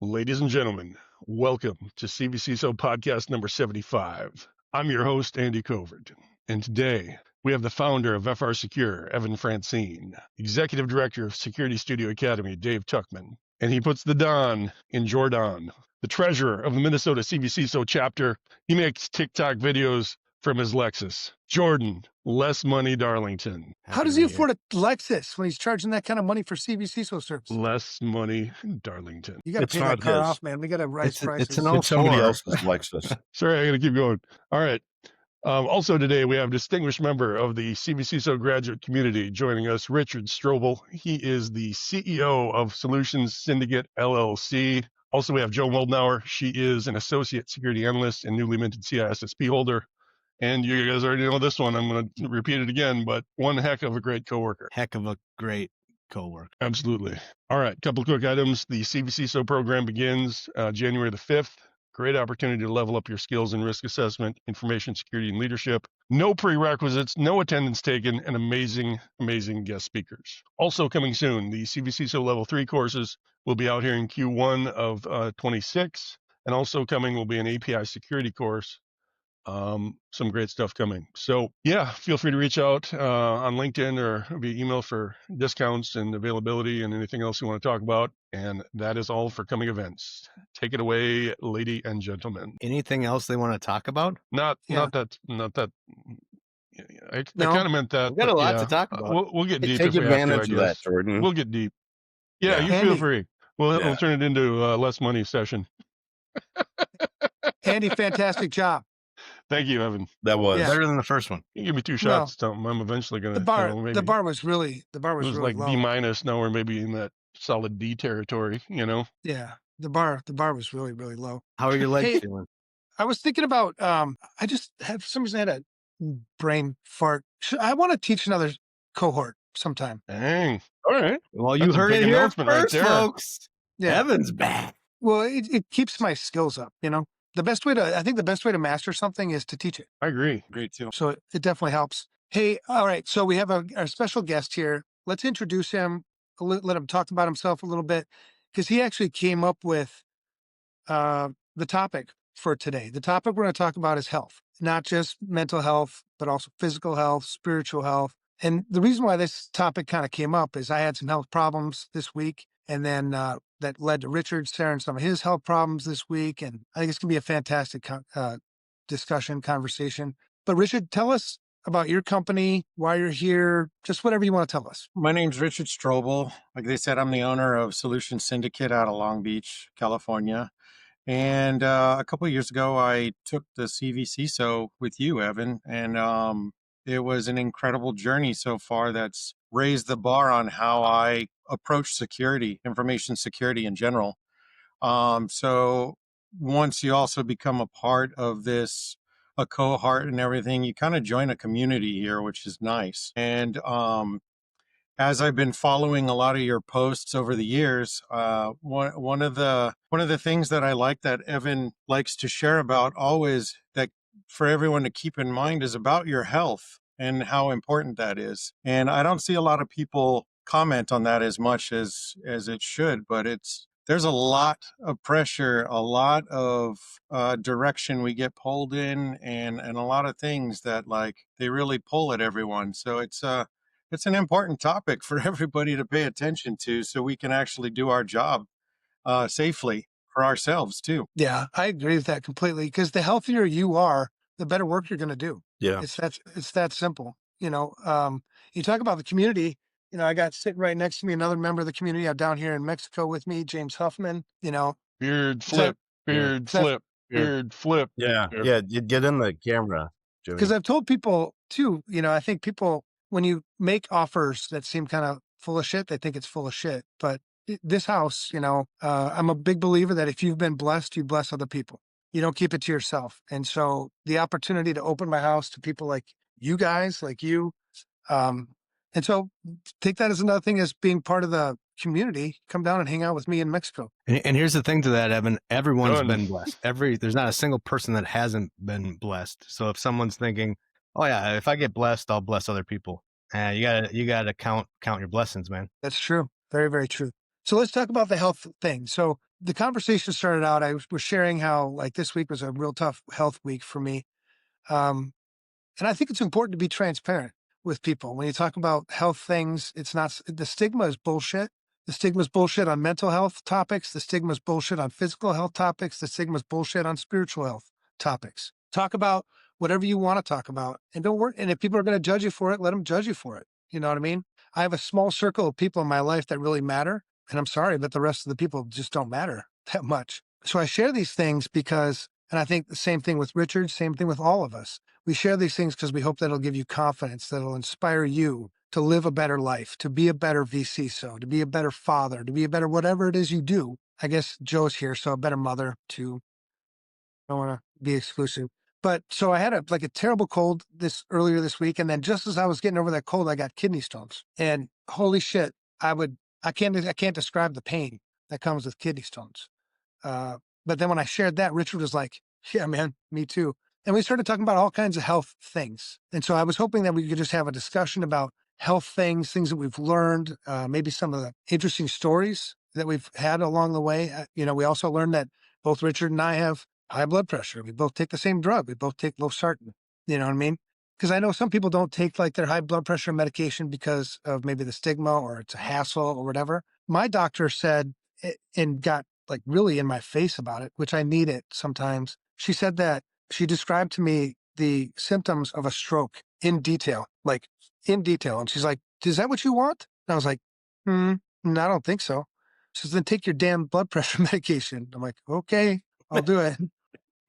Ladies and gentlemen, welcome to CVCISO podcast number 75. I'm your host, Andy Covert, and today we have the founder of FR Secure, Evan Francine, Executive Director of Security Studio Academy, Dave Tuckman, and he puts the Don in Jordan, the treasurer of the Minnesota CVCISO chapter. He makes TikTok videos from his Lexus. Jordan, Less Money Darlington. How does he afford a Lexus when he's charging that kind of money for CVCISO service? Less Money Darlington. You got to pay that car off, man. We got to rise prices. It's somebody else's Lexus. Sorry, I got to keep going. All right. Also today, we have a distinguished member of the CVCISO graduate community joining us, Richard Stroble. He is the CEO of Solutions Syndicate, LLC. Also, we have Joe Moldenauer. She is an associate security analyst and newly minted CISSP holder. And you guys already know this one. I'm going to repeat it again, but one heck of a great coworker. Heck of a great coworker. Absolutely. All right, couple of quick items. The CVCISO program begins January the 5th. Great opportunity to level up your skills in risk assessment, information security, and leadership. No prerequisites, no attendance taken, and amazing guest speakers. Also coming soon, the CVCISO Level 3 courses will be out here in Q1 of 26. And also coming will be an API security course. Some great stuff coming. So yeah, feel free to reach out on LinkedIn or via email for discounts and availability and anything else you want to talk about. And that is all for coming events. Take it away, lady and gentlemen. Anything else they want to talk about? Not that. I kind of meant that. We've got a lot to talk about. We'll get deep. Take advantage of that, Jordan. We'll get deep. Yeah, you Andy, feel free. We'll turn it into a less money session. Andy, fantastic job. Thank you, Evan. That was better than the first one. You give me 2 shots. I'm eventually going to. The bar was really really like low. B-. Now we're maybe in that solid D territory, Yeah, the bar was really low. How are your legs feeling? I was thinking about. I just had, for some reason, I had a brain fart. I want to teach another cohort sometime. Dang. All right. Well, you heard it here first, folks. Yeah. Evan's back. Well, it keeps my skills up. I think the best way to master something is to teach it. I agree. Great too. So it definitely helps. Hey, all right. So we have our special guest here. Let's introduce him. Let him talk about himself a little bit, because he actually came up with the topic for today. The topic we're going to talk about is health, not just mental health, but also physical health, spiritual health. And the reason why this topic kind of came up is I had some health problems this week, and then that led to Richard sharing some of his health problems this week. And I think it's going to be a fantastic conversation. But Richard, tell us about your company, why you're here, just whatever you want to tell us. My name's Richard Stroble. Like they said, I'm the owner of Solutions Syndicate out of Long Beach, California. And a couple of years ago, I took the CVCISO with you, Evan, and it was an incredible journey so far that's raised the bar on how I approach security, information security in general. So once you also become a part of this, a cohort and everything, you kind of join a community here, which is nice. And as I've been following a lot of your posts over the years, one of the things that I like that Evan likes to share about always, that for everyone to keep in mind, is about your health and how important that is. And I don't see a lot of people comment on that as much as it should, but there's a lot of pressure, a lot of direction we get pulled in, and a lot of things that they really pull at everyone. So it's an important topic for everybody to pay attention to, so we can actually do our job safely for ourselves too. Yeah, I agree with that completely, because the healthier you are, the better work you're going to do. Yeah. It's that simple. You talk about the community. I got sitting right next to me another member of the community out down here in Mexico with me, James Huffman. Beard flip. Yeah. You get in the camera, Jimmy. Because I've told people too, I think people, when you make offers that seem kind of full of shit, they think it's full of shit. But this house, I'm a big believer that if you've been blessed, you bless other people. You don't keep it to yourself. And so the opportunity to open my house to people like you guys, like you, and so take that as another thing, as being part of the community. Come down and hang out with me in Mexico. And here's the thing to that, Evan. Everyone's been blessed. There's not a single person that hasn't been blessed. So if someone's thinking, oh yeah, if I get blessed, I'll bless other people. You gotta count your blessings, man. That's true. Very, very true. So let's talk about the health thing. So the conversation started out, was sharing how like this week was a real tough health week for me. Um, and I think it's important to be transparent with people. When you talk about health things, it's not, the stigma is bullshit. The stigma is bullshit on mental health topics. The stigma is bullshit on physical health topics. The stigma is bullshit on spiritual health topics. Talk about whatever you want to talk about and don't worry. And if people are going to judge you for it, let them judge you for it. You know what I mean? I have a small circle of people in my life that really matter. And I'm sorry, but the rest of the people just don't matter that much. So I share these things because, and I think the same thing with Richard, same thing with all of us. We share these things because we hope that'll give you confidence, that'll inspire you to live a better life, to be a better VCISO, to be a better father, to be a better whatever it is you do. I guess Joe's here, so a better mother too. I don't want to be exclusive. But so I had a terrible cold earlier this week. And then just as I was getting over that cold, I got kidney stones. And holy shit, I can't describe the pain that comes with kidney stones. But then when I shared that, Richard was like, yeah, man, me too. And we started talking about all kinds of health things. And so I was hoping that we could just have a discussion about health things that we've learned, maybe some of the interesting stories that we've had along the way. We also learned that both Richard and I have high blood pressure. We both take the same drug. We both take losartan. You know what I mean? Because I know some people don't take like their high blood pressure medication because of maybe the stigma or it's a hassle or whatever. My doctor said, and got like really in my face about it, which I need it sometimes. She said that she described to me the symptoms of a stroke in detail, like in detail. And she's like, is that what you want? And I was like, no, I don't think so. She says, then take your damn blood pressure medication. I'm like, okay, I'll do it.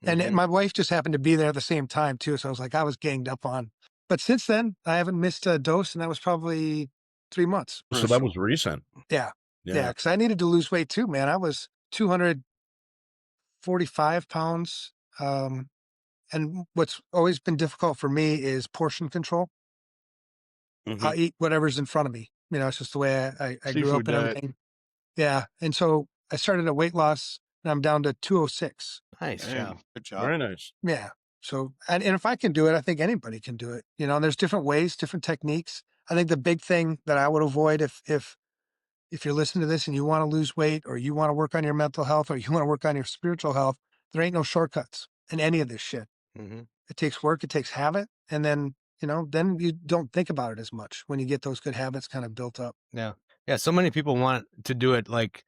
And my wife just happened to be there at the same time too. So I was like, I was ganged up on. But since then, I haven't missed a dose, and that was probably 3 months. So that was recent. Yeah. Because I needed to lose weight too, man. I was 245 pounds. And what's always been difficult for me is portion control. I'll eat whatever's in front of me. It's just the way I grew up and everything. Yeah. And so I started a weight loss, and I'm down to 206. Nice job. Good job. Very nice. Yeah. So, and if I can do it, I think anybody can do it. There's different ways, different techniques. I think the big thing that I would avoid if you're listening to this and you want to lose weight, or you want to work on your mental health, or you want to work on your spiritual health, there ain't no shortcuts in any of this shit. It takes work, it takes habit. And then, then you don't think about it as much when you get those good habits kind of built up. Yeah. Yeah. So many people want to do it like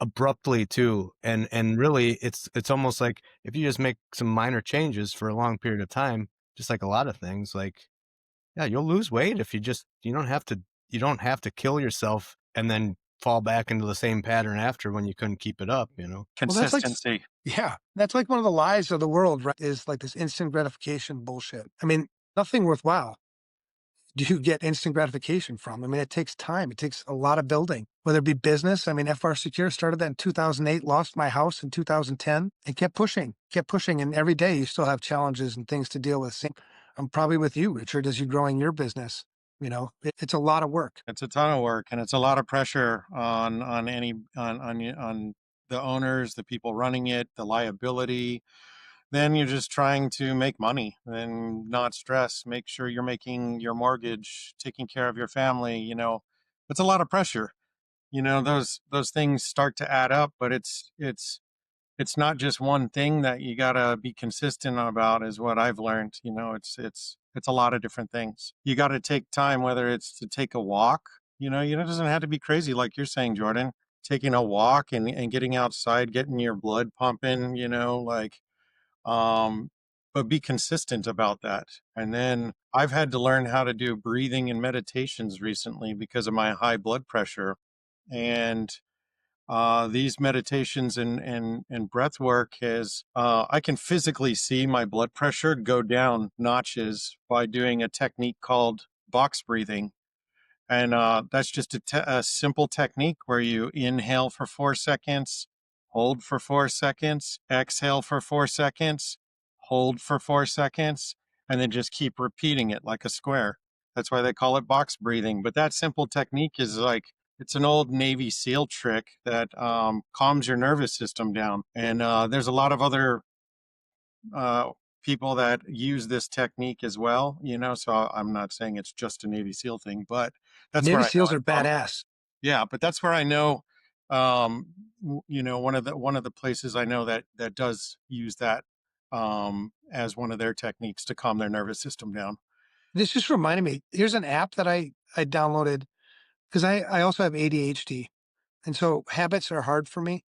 abruptly too. And really it's almost like if you just make some minor changes for a long period of time, just like a lot of things, like, yeah, you'll lose weight if you don't have to kill yourself and then fall back into the same pattern after when you couldn't keep it up, Consistency. That's like one of the lies of the world, right? Is like this instant gratification bullshit. I mean, nothing worthwhile do you get instant gratification from. I mean, it takes time. It takes a lot of building, whether it be business. I mean, FR Secure started that in 2008, lost my house in 2010, and kept pushing. And every day you still have challenges and things to deal with. I'm probably with you, Richard, as you're growing your business. It's a lot of work. It's a ton of work, and it's a lot of pressure on the owners, the people running it, the liability. Then you're just trying to make money and not stress, make sure you're making your mortgage, taking care of your family. It's a lot of pressure. Those things start to add up, but it's not just one thing that you gotta be consistent about, is what I've learned. It's a lot of different things. You got to take time, whether it's to take a walk. It doesn't have to be crazy like you're saying, Jordan. Taking a walk and getting outside, getting your blood pumping. But be consistent about that. And then I've had to learn how to do breathing and meditations recently because of my high blood pressure. And these meditations and breath work I can physically see my blood pressure go down notches by doing a technique called box breathing. And that's just a simple technique where you inhale for 4 seconds, hold for 4 seconds, exhale for 4 seconds, hold for 4 seconds, and then just keep repeating it like a square. That's why they call it box breathing. But that simple technique is it's an old Navy SEAL trick that calms your nervous system down. And there's a lot of other people that use this technique as well, so I'm not saying it's just a Navy SEAL thing, but that's Navy where SEALs are badass. Yeah, but that's where I know One of the places I know that does use that as one of their techniques to calm their nervous system down. This just reminded me. Here's an app that I downloaded because I also have ADHD, and so habits are hard for me.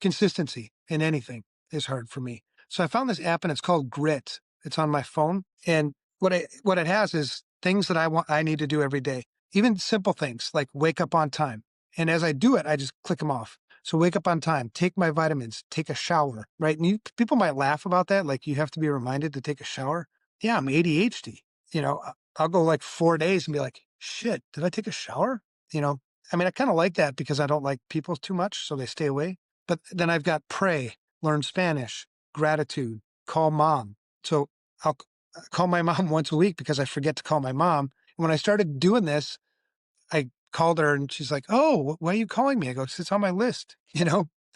Consistency in anything is hard for me. So I found this app and it's called Grit. It's on my phone, and what it has is things that I need to do every day, even simple things like wake up on time. And as I do it, I just click them off. So wake up on time, take my vitamins, take a shower, right? And people might laugh about that, like you have to be reminded to take a shower. Yeah, I'm ADHD. I'll go like 4 days and be like, shit, did I take a shower? I mean, I kind of like that because I don't like people too much, so they stay away. But then I've got pray, learn Spanish, gratitude, call mom. So I'll call my mom once a week because I forget to call my mom. When I started doing this, I called her and she's like, "Oh, why are you calling me?" I go, "It's on my list."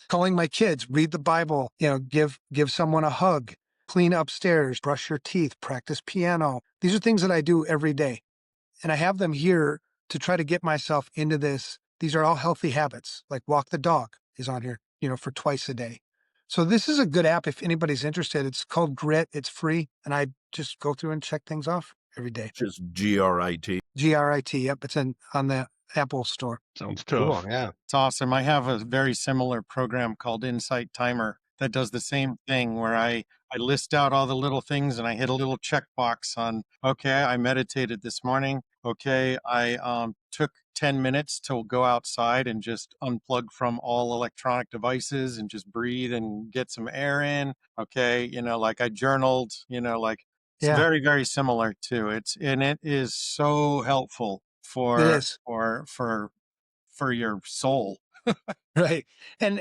Calling my kids, read the Bible, give someone a hug, clean upstairs, brush your teeth, practice piano. These are things that I do every day. And I have them here to try to get myself into this. These are all healthy habits, like walk the dog is on here, for twice a day. So this is a good app if anybody's interested. It's called Grit. It's free. And I just go through and check things off every day. Just GRIT. GRIT. Yep. It's on the Apple store. Sounds tough. Cool, yeah. It's awesome. I have a very similar program called Insight Timer that does the same thing where I list out all the little things and I hit a little checkbox on, okay, I meditated this morning. Okay, I took 10 minutes to go outside and just unplug from all electronic devices and just breathe and get some air in. Okay, like I journaled, it's Yeah, very, very similar too. It is so helpful it for is. for your soul. Right. And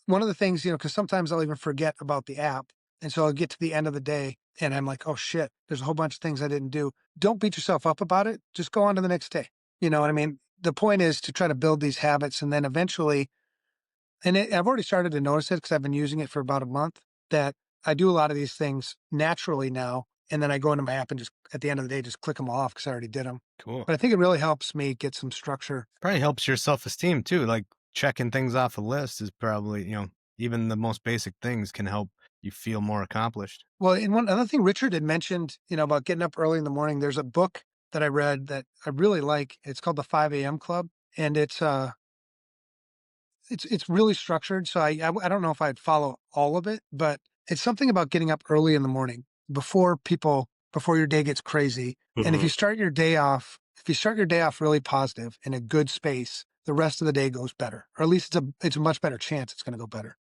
one of the things, because sometimes I'll even forget about the app. And so I'll get to the end of the day and I'm like, oh shit, there's a whole bunch of things I didn't do. Don't beat yourself up about it. Just go on to the next day. You know what I mean? The point is to try to build these habits and then eventually, I've already started to notice it because I've been using it for about a month, that I do a lot of these things naturally now. And then I go into my app and just at the end of the day, just click them off because I already did them. Cool. But I think it really helps me get some structure. Probably helps your self-esteem too. Like checking things off a list is probably, even the most basic things can help you feel more accomplished. Well, and one other thing Richard had mentioned, about getting up early in the morning, there's a book that I read that I really like. It's called the 5 a.m. Club, and it's really structured. So I don't know if I'd follow all of it, but it's something about getting up early in the morning before your day gets crazy. And if you start your day off really positive in a good space, the rest of the day goes better, or at least it's a much better chance it's going to go better.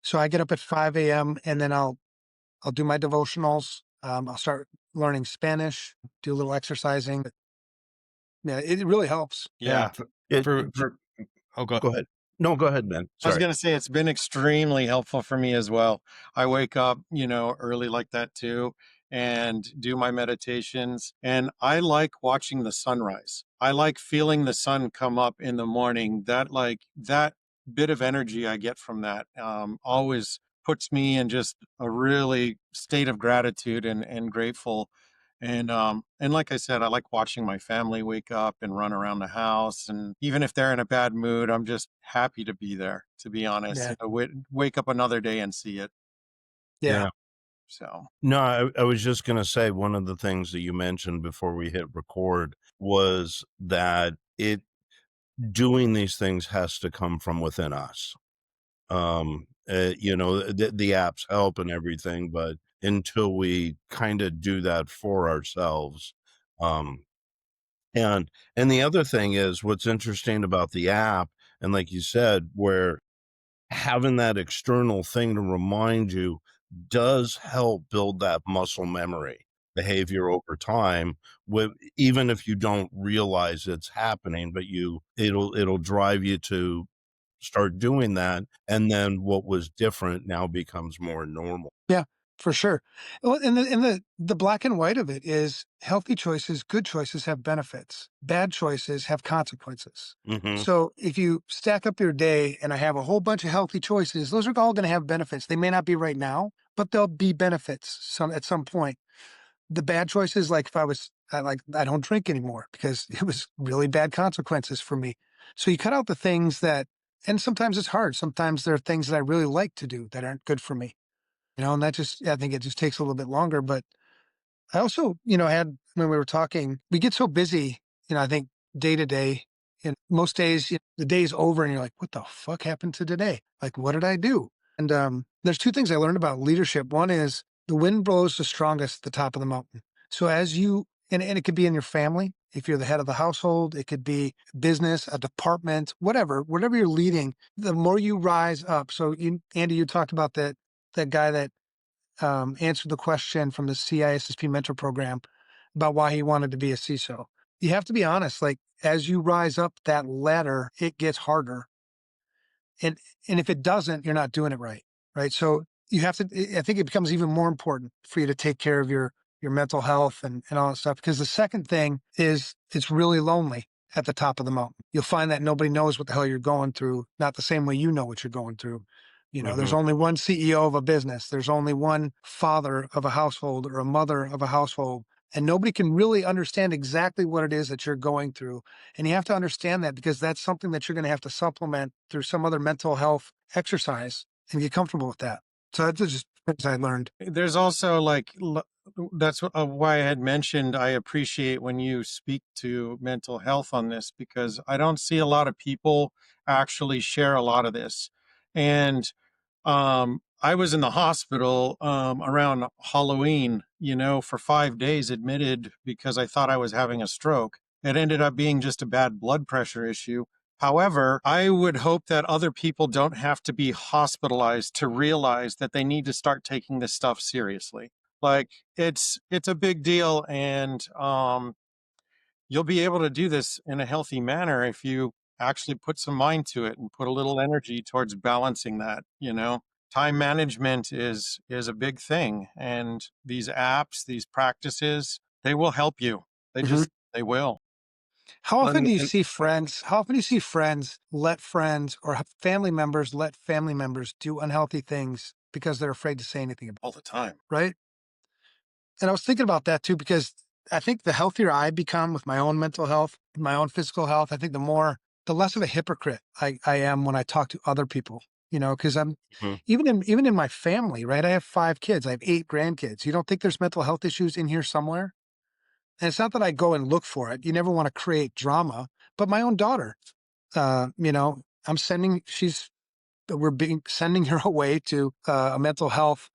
So I get up at 5 a.m. and then I'll do my devotionals. I'll start learning Spanish, do a little exercising. Yeah, it really helps. Yeah. Go ahead. No, go ahead, man. I was Sorry. going to say it's been extremely helpful for me as well. I wake up, early like that too, and do my meditations. And I like watching the sunrise. I like feeling the sun come up in the morning. That bit of energy I get from that always puts me in just a really state of gratitude and grateful. And like I said, I like watching my family wake up and run around the house. And even if they're in a bad mood, I'm just happy to be there, to be honest. Yeah. Wake up another day and see it. Yeah. So, No, I was just going to say one of the things that you mentioned before we hit record was that doing these things has to come from within us. The apps help and everything, but until we kind of do that for ourselves. And the other thing is what's interesting about the app, and like you said, where having that external thing to remind you does help build that muscle memory behavior over time, even if you don't realize it's happening, but it'll drive you to start doing that, and then what was different now becomes more normal. Yeah, for sure. Well, and the black and white of it is healthy choices, good choices have benefits. Bad choices have consequences. Mm-hmm. So if you stack up your day and I have a whole bunch of healthy choices, those are all going to have benefits. They may not be right now, but there'll be benefits at some point. The bad choices, like if I don't drink anymore because it was really bad consequences for me. So you cut out the things that, and sometimes it's hard. Sometimes there are things that I really like to do that aren't good for me, and that just, I think it just takes a little bit longer. But I also, had, when we were talking, we get so busy, I think day to day, and most days, the day's over and you're like, what the fuck happened to today? Like, what did I do? And there's two things I learned about leadership. One is the wind blows the strongest at the top of the mountain. So as you, and it could be in your family, if you're the head of the household, it could be business, a department, whatever you're leading, the more you rise up. So Andy, you talked about that guy that answered the question from the CISSP mentor program about why he wanted to be a CISO. You have to be honest, like as you rise up that ladder, it gets harder. And if it doesn't, you're not doing it right. Right. So you have to, I think it becomes even more important for you to take care of your mental health and all that stuff. Because the second thing is it's really lonely at the top of the mountain. You'll find that nobody knows what the hell you're going through, not the same way you know what you're going through. There's only one CEO of a business. There's only one father of a household or a mother of a household. And nobody can really understand exactly what it is that you're going through. And you have to understand that because that's something that you're going to have to supplement through some other mental health exercise and get comfortable with that. So that's just things I learned. There's also that's why I had mentioned I appreciate when you speak to mental health on this, because I don't see a lot of people actually share a lot of this. And I was in the hospital around Halloween, for 5 days admitted because I thought I was having a stroke. It ended up being just a bad blood pressure issue. However, I would hope that other people don't have to be hospitalized to realize that they need to start taking this stuff seriously. Like it's a big deal, and you'll be able to do this in a healthy manner if you actually put some mind to it and put a little energy towards balancing that. Time management is a big thing, and these apps, these practices, they will help you. They will. How Well, often do you and see friends? How often do you see friends let friends or have family members let family members do unhealthy things because they're afraid to say anything about All the time. it, right? And I was thinking about that too, because I think the healthier I become with my own mental health, my own physical health, I think the less of a hypocrite I am when I talk to other people, because I'm Mhm. even in my family, right? I have 5 kids. I have 8 grandkids. You don't think there's mental health issues in here somewhere? And it's not that I go and look for it. You never want to create drama, but my own daughter, I'm sending her away to a mental health,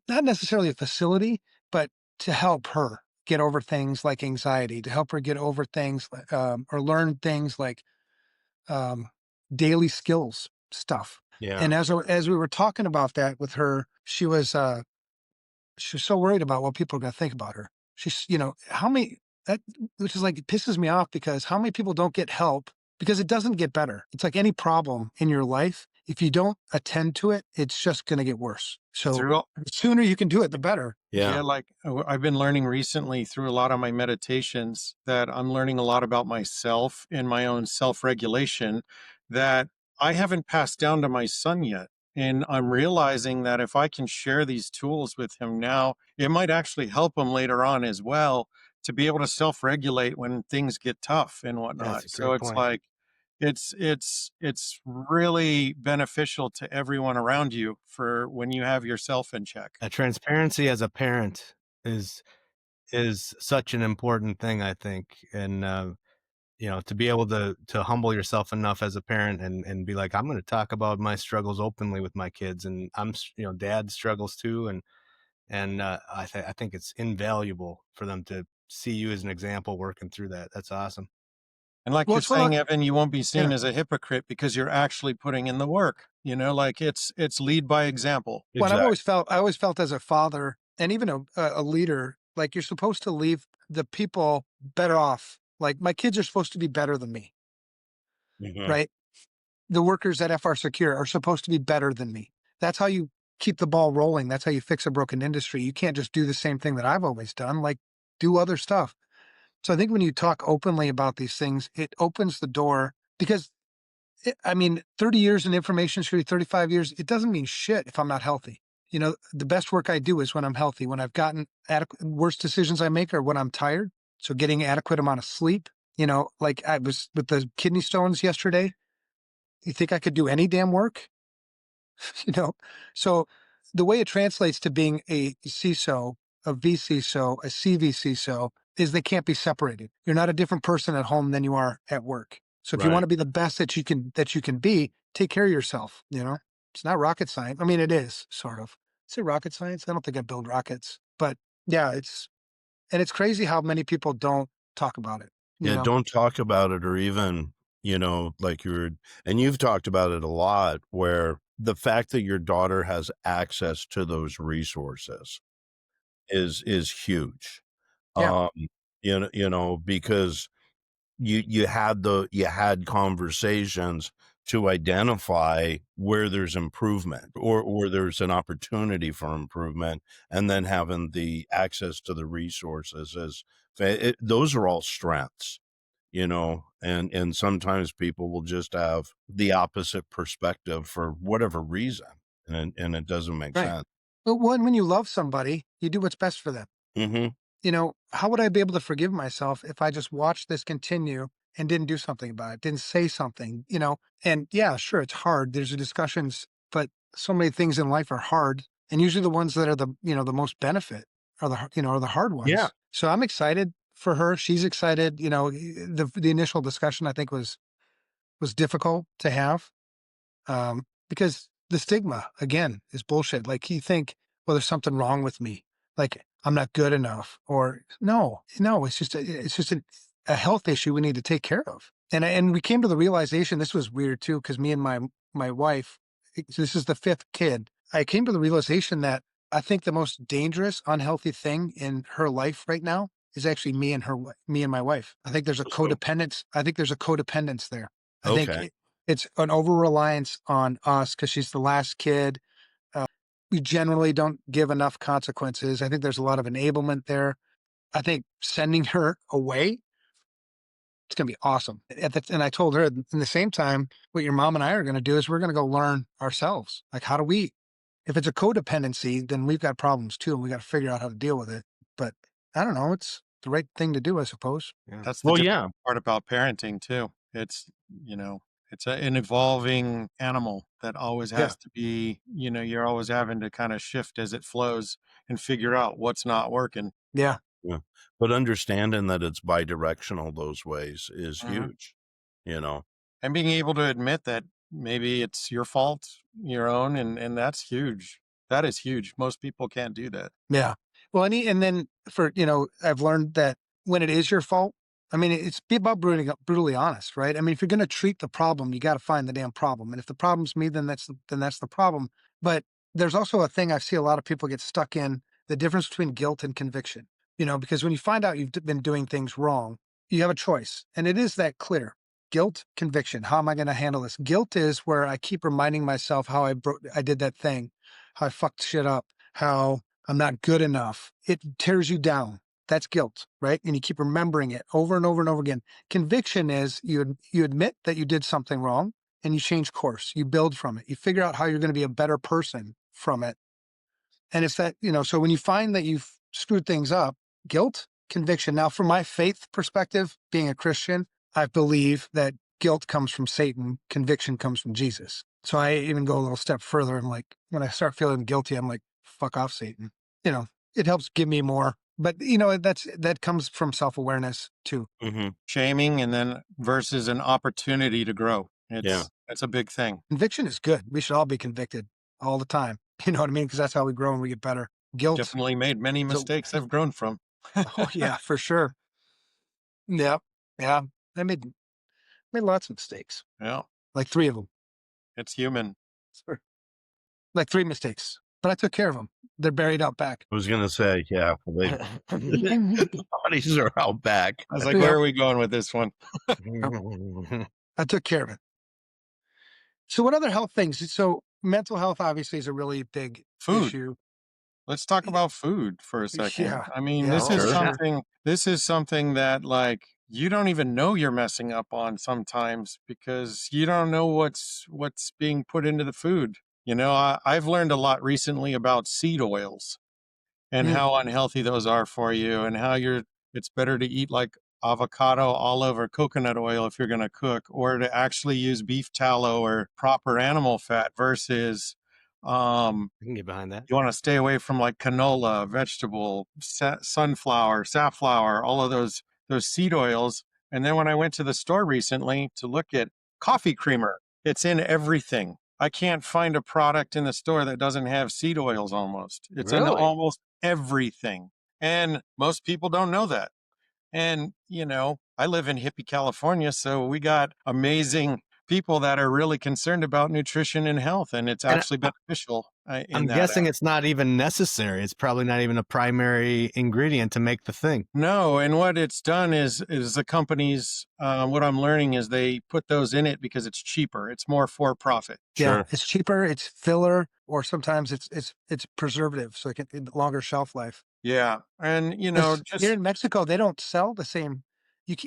not necessarily a facility, but to help her get over things like anxiety, to help her get over things or learn things like um, daily skills stuff. Yeah. And as we were talking about that with her, she was so worried about what people are going to think about her. She's, how many, that, which is like, it pisses me off because how many people don't get help because it doesn't get better. It's like any problem in your life. If you don't attend to it, it's just going to get worse. So Through the sooner you can do it, the better. Yeah. I've been learning recently through a lot of my meditations that I'm learning a lot about myself and my own self-regulation that I haven't passed down to my son yet. And I'm realizing that if I can share these tools with him now, it might actually help him later on as well to be able to self-regulate when things get tough and that's whatnot. a So great it's point. like it's really beneficial to everyone around you for when you have yourself in check. Transparency as a parent is such an important thing, I think, and to be able to humble yourself enough as a parent and be like, I'm going to talk about my struggles openly with my kids, and dad struggles too, and I think it's invaluable for them to see you as an example working through that. That's awesome. And like Well, you're it's what saying, Evan, you won't be seen yeah. as a hypocrite because you're actually putting in the work. Like it's lead by example. What Exactly. I always felt as a father and even a leader, like you're supposed to leave the people better off. Like my kids are supposed to be better than me, Mhm. right? The workers at FR Secure are supposed to be better than me. That's how you keep the ball rolling. That's how you fix a broken industry. You can't just do the same thing that I've always done, like do other stuff. So I think when you talk openly about these things, it opens the door because 30 years in information security, 35 years, it doesn't mean shit if I'm not healthy. The best work I do is when I'm healthy, when I've gotten adequate, worst decisions I make are when I'm tired. So getting adequate amount of sleep, Like I was with the kidney stones yesterday. You think I could do any damn work? you know? So the way it translates to being a CISO, a VCISO, a CVCISO is they can't be separated. You're not a different person at home than you are at work. So if you want Right. to be the best that you can be, take care of yourself. It's not rocket science. I mean, it is sort of. Is it rocket science? I don't think I build rockets, but yeah, it's crazy how many people don't talk about it. Yeah, don't talk about it, or even, like and you've talked about it a lot, where the fact that your daughter has access to those resources is huge. Yeah. Um, because you had conversations to identify where there's improvement, or there's an opportunity for improvement, and then having the access to the resources those are all strengths, and sometimes people will just have the opposite perspective for whatever reason, and it doesn't make Right. sense. But when you love somebody, you do what's best for them. Hmm. How would I be able to forgive myself if I just watched this continue and didn't do something about it, didn't say something, And yeah, sure, it's hard. There's discussions, but so many things in life are hard. And usually the ones that are the most benefit are are the hard Yeah. ones. So I'm excited for her. She's excited. The initial discussion I think was difficult to have, because the stigma again is bullshit. Like you think, well, there's something wrong with me, like I'm not good enough, or no, it's just a health issue we need to take care of. And we came to the realization, this was weird too, because me and my wife, this is the fifth kid. I came to the realization that I think the most dangerous, unhealthy thing in her life right now is actually me and my wife. I think there's a So, codependence. I think there's a codependence there. I think okay. it's an over reliance on us because she's the last kid. We generally don't give enough consequences. I think there's a lot of enablement there. I think sending her away, it's going to be awesome. And I told her in the same time, what your mom and I are going to do is we're going to go learn ourselves. Like, how do we, if it's a codependency, then we've got problems too. And we got to figure out how to deal with it. But I don't know. It's the right thing to do, I suppose. Yeah. That's the Well, difficult yeah. part about parenting too. It's an evolving animal that always Yeah. has to be, you're always having to kind of shift as it flows and figure out what's not working. Yeah. Yeah. But understanding that it's bidirectional those ways is Mhm. huge, you know. And being able to admit that maybe it's your fault, your own, and that's huge. That is huge. Most people can't do that. Yeah. Well, and then I've learned that when it is your fault, I mean, it's be about brutally honest, right? I mean, if you're going to treat the problem, you got to find the damn problem. And if the problem's me, then that's the problem. But there's also a thing I see a lot of people get stuck in, the difference between guilt and conviction, because when you find out you've been doing things wrong, you have a choice, and it is that clear. Guilt, conviction. How am I going to handle this? Guilt is where I keep reminding myself how I did that thing, how I fucked shit up, how I'm not good enough. It tears you down. That's guilt, right? And you keep remembering it over and over and over again. Conviction is you admit that you did something wrong and you change course. You build from it. You figure out how you're going to be a better person from it. And it's that, so when you find that you've screwed things up, guilt, conviction. Now, from my faith perspective, being a Christian, I believe that guilt comes from Satan, conviction comes from Jesus. So I even go a little step further. I'm like, when I start feeling guilty, I'm like, fuck off, Satan. It helps give me more. But that comes from self-awareness too. Mm-hmm. Shaming and then versus an opportunity to grow. Yeah. That's a big thing. Conviction is good. We should all be convicted all the time. You know what I mean? Because that's how we grow and we get better. Guilt. Definitely made many mistakes I've grown from. Oh yeah, for sure. Yeah. Yeah. I made lots of mistakes. Yeah, Like 3 of them. it's human. Like 3 mistakes. But I took care of them. They're buried out back. I was gonna say, yeah, well, the bodies are out back. I was like, Yeah. where are we going with this one? I took care of it. So what other health things? So mental health obviously is a really big Food. issue. Let's talk about food for a second. Yeah. I mean, Yeah, this is sure. something that like you don't even know you're messing up on sometimes because you don't know what's being put into the food. I've learned a lot recently about seed oils and Mm. how unhealthy those are for you and how it's better to eat like avocado, olive, or coconut oil if you're going to cook, or to actually use beef tallow or proper animal fat versus I can get behind that. you want to stay away from like canola, vegetable, sunflower, safflower, all of those seed oils. And then when I went to the store recently to look at coffee creamer, it's in everything. I can't find a product in the store that doesn't have seed oils almost. It's in Really? almost everything. And most people don't know that. And, I live in hippie California, so we got amazing people that are really concerned about nutrition and health, and it's And actually beneficial in I'm that. guessing it's not even necessary. It's probably not even a primary ingredient to make the thing. No, and what it's done is the companies. What I'm learning is they put those in it because it's cheaper. It's more for profit. Yeah, Sure. it's cheaper, it's filler, or sometimes it's preservative, so it can longer shelf life. Yeah, and 'Cause here just in Mexico, they don't sell the same.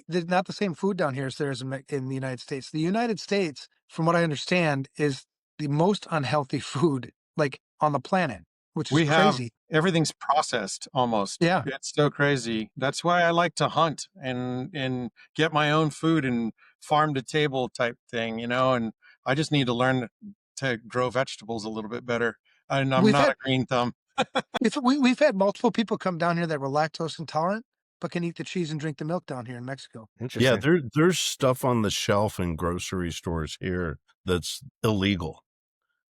There's not the same food down here as there is in the United States. The United States, from what I understand, is the most unhealthy food like on the planet, which is we have crazy. everything's processed almost. Yeah, It's so crazy. That's why I like to hunt and get my own food and farm to table type thing. And I just need to learn to grow vegetables a little bit better. And I'm we've not a had green thumb. we've had multiple people come down here that were lactose intolerant, but can eat the cheese and drink the milk down here in Mexico. Yeah, Interesting. there's stuff on the shelf in grocery stores here that's illegal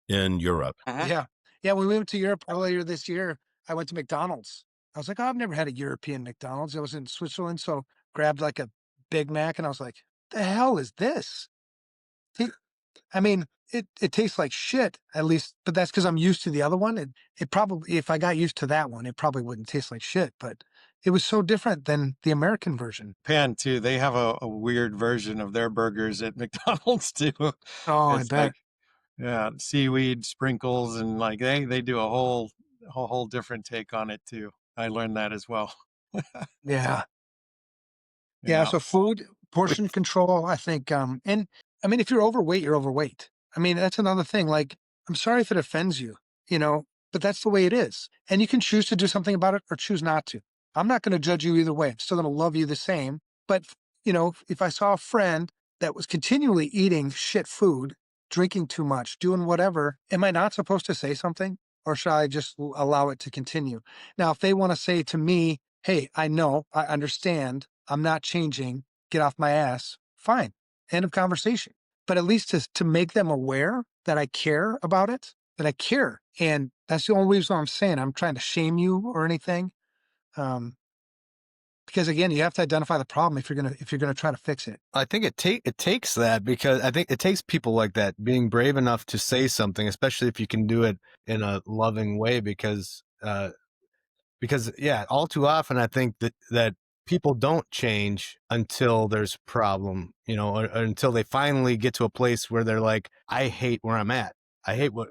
in Europe. Yeah. Yeah. When we went to Europe earlier this year, I went to McDonald's. I was like, oh, I've never had a European McDonald's. I was in Switzerland, so grabbed like a Big Mac and I was like, the hell is this? It- I mean, it tastes like shit, at least, but that's because I'm used to the other one. It probably, if I got used to that one, it probably wouldn't taste like shit, but it was so different than the American version. Japan too. They have a weird version of their burgers at McDonald's too. Oh, I It's bet. like seaweed sprinkles and like they do a whole different take on it too. I learned that as well. Yeah. Yeah, Yeah. so food, portion control, I think, and I mean, if you're overweight, you're overweight. I mean, that's another thing. Like, I'm sorry if it offends you, you know, but that's the way it is. And you can choose to do something about it or choose not to. I'm not going to judge you either way. I'm still going to love you the same. But, if I saw a friend that was continually eating shit food, drinking too much, doing whatever, am I not supposed to say something or should I just allow it to continue? Now, if they want to say to me, hey, I know, I understand, I'm not changing, get off my ass, fine. End of conversation. But at least to make them aware that I care about it, that I care. And that's the only reason I'm saying I'm trying to shame you or anything. Um, because again, you have to identify the problem if you're gonna try to fix it. I think it takes that, because I think it takes people like that being brave enough to say something, especially if you can do it in a loving way, because yeah, all too often I think that people don't change until there's a problem, or until they finally get to a place where they're like, I hate where I'm at. I hate what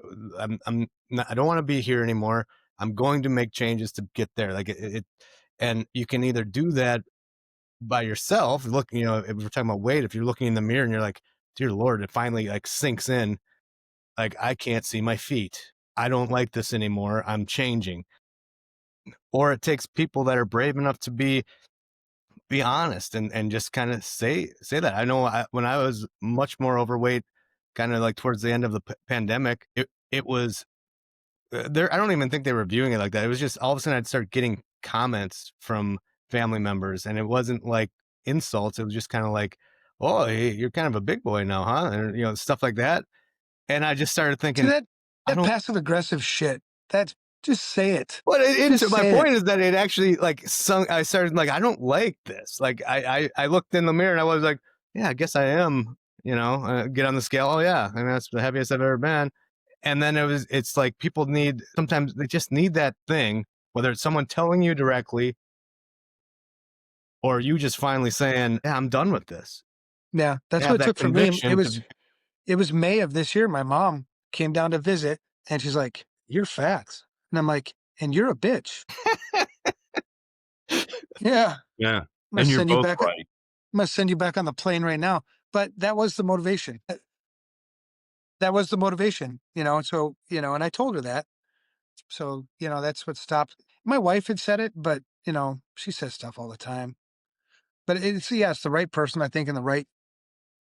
I'm not, I don't want to be here anymore. I'm going to make changes to get there. Like and you can either do that by yourself. Look, if we're talking about weight, if you're looking in the mirror and you're like, dear Lord, it finally like sinks in, like, I can't see my feet. I don't like this anymore. I'm changing. Or it takes people that are brave enough to be honest and just kind of say that. I know when I was much more overweight, kind of like towards the end of the pandemic, it was there. I don't even think they were viewing it like that. It was just all of a sudden I'd start getting comments from family members, and it wasn't like insults. It was just kind of like, oh, hey, you're kind of a big boy now, huh? And stuff like that. And I just started See thinking, I that don't. passive aggressive shit. That's just say it. But Just my say it. point is that it actually like sunk. I started like, I don't like this. Like I looked in the mirror and I was like, yeah, I guess I am. Get on the scale. Oh yeah, and that's the heaviest I've ever been. And then it's like people sometimes they just need that thing, whether it's someone telling you directly or you just finally saying, yeah, I'm done with this. Yeah, that's Have what it that took for me. conviction It was May of this year. My mom came down to visit and she's like, you're fat. And I'm like, and you're a bitch. Yeah. Yeah. I'm gonna And you're send you both back. right. I'm gonna send you back on the plane right now. But that was the motivation. That was the motivation, and so, and I told her that. So, that's what stopped. My wife had said it, but she says stuff all the time. But it's the right person, I think, in the right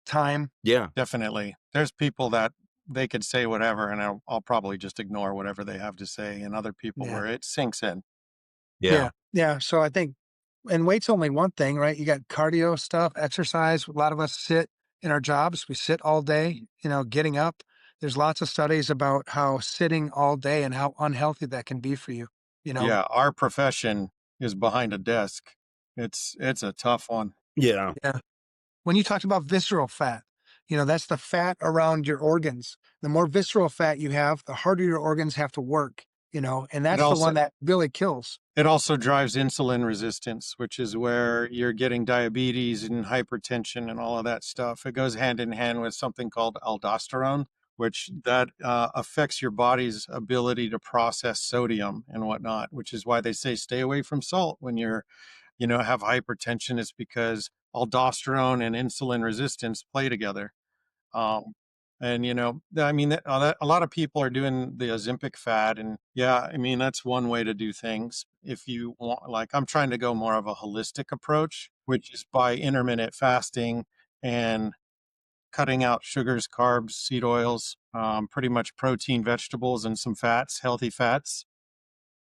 time. Yeah. Definitely. There's people that they could say whatever, and I'll probably just ignore whatever they have to say, and other people Yeah. where it sinks in. Yeah. Yeah. So I think, and weight's only one thing, right? You got cardio stuff, exercise. A lot of us sit in our jobs. We sit all day, getting up. There's lots of studies about how sitting all day and how unhealthy that can be for you. You know, Yeah, our profession is behind a desk. It's a tough one. Yeah. yeah. When you talked about visceral fat, that's the fat around your organs. The more visceral fat you have, the harder your organs have to work, and It that's the also one that really kills. it also drives insulin resistance, which is where you're getting diabetes and hypertension and all of that stuff. It goes hand in hand with something called aldosterone, which that affects your body's ability to process sodium and whatnot, which is why they say stay away from salt when you're, have hypertension. It's because aldosterone and insulin resistance play together. Um, and I mean, a lot of people are doing the Ozempic fad, and yeah, I mean that's one way to do things. If you want, like, I'm trying to go more of a holistic approach, which is by intermittent fasting and cutting out sugars, carbs, seed oils, pretty much protein, vegetables, and some fats, healthy fats.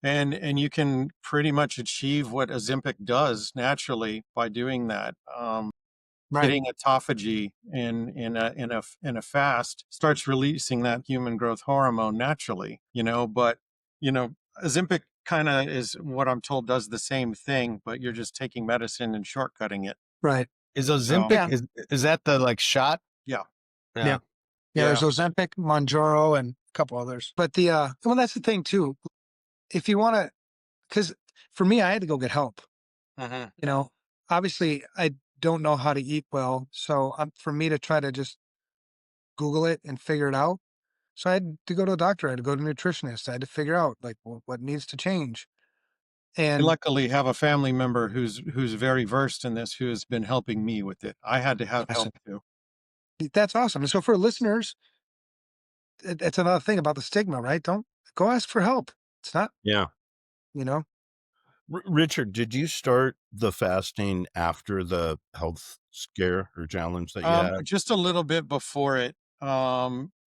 And you can pretty much achieve what Ozempic does naturally by doing that. Right. Hitting autophagy in a fast starts releasing that human growth hormone naturally, but you know Ozempic kind of is what I'm told does the same thing, but you're just taking medicine and shortcutting it. Right. Is So Ozempic Yeah. is that the like shot? yeah. Yeah. Yeah. Yeah. There's Yeah. Ozempic, Monjaro, and a couple others. But well, that's the thing too. If you want to, because for me, I had to go get help. Hmm. You know, Obviously, I don't know how to eat well. So for me to try to just Google it and figure it out. So I had to go to a doctor. I had to go to a nutritionist. I had to figure out like what needs to change. I And luckily have a family member who's very versed in this, who has been helping me with it. I had to have help awesome. too. That's awesome. And so for listeners, it's another thing about the stigma, right? Don't go ask for help. It's not, Yeah. you know, Richard, did you start the fasting after the health scare or challenge that you had? Just a little bit before it,